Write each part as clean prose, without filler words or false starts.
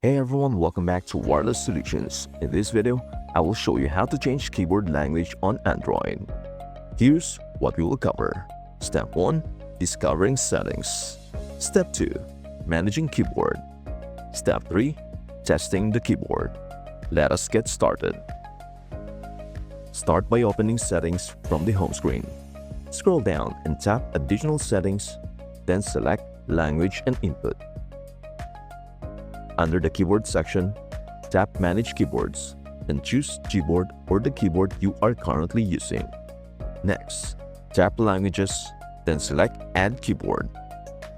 Hey everyone, welcome back to Wireless Solutions. In this video, I will show you how to change keyboard language on Android. Here's what we will cover. Step 1. Discovering settings. Step 2. Managing keyboard. Step 3. Testing the keyboard. Let us get started. Start by opening Settings from the home screen. Scroll down and tap Additional Settings, then select Language and Input. Under the Keyboard section, tap Manage Keyboards and choose Gboard or the keyboard you are currently using. Next, tap Languages, then select Add Keyboard.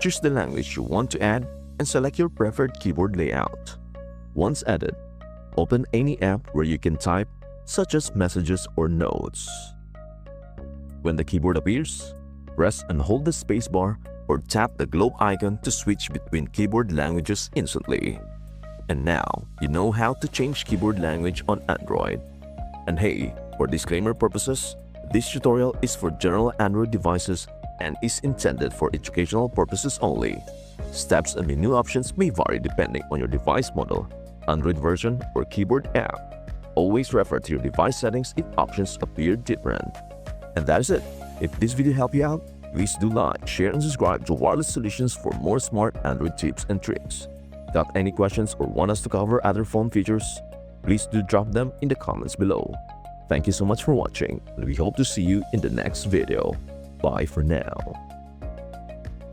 Choose the language you want to add and select your preferred keyboard layout. Once added, open any app where you can type, such as Messages or Notes. When the keyboard appears, press and hold the spacebar or tap the globe icon to switch between keyboard languages instantly. And now, you know how to change keyboard language on Android. And hey, for disclaimer purposes, this tutorial is for general Android devices and is intended for educational purposes only. Steps and menu options may vary depending on your device model, Android version, or keyboard app. Always refer to your device settings if options appear different. And that is it. If this video helped you out, please do like, share, and subscribe to Wireless Solutions for more smart Android tips and tricks. Got any questions or want us to cover other phone features? Please do drop them in the comments below. Thank you so much for watching, and we hope to see you in the next video. Bye for now.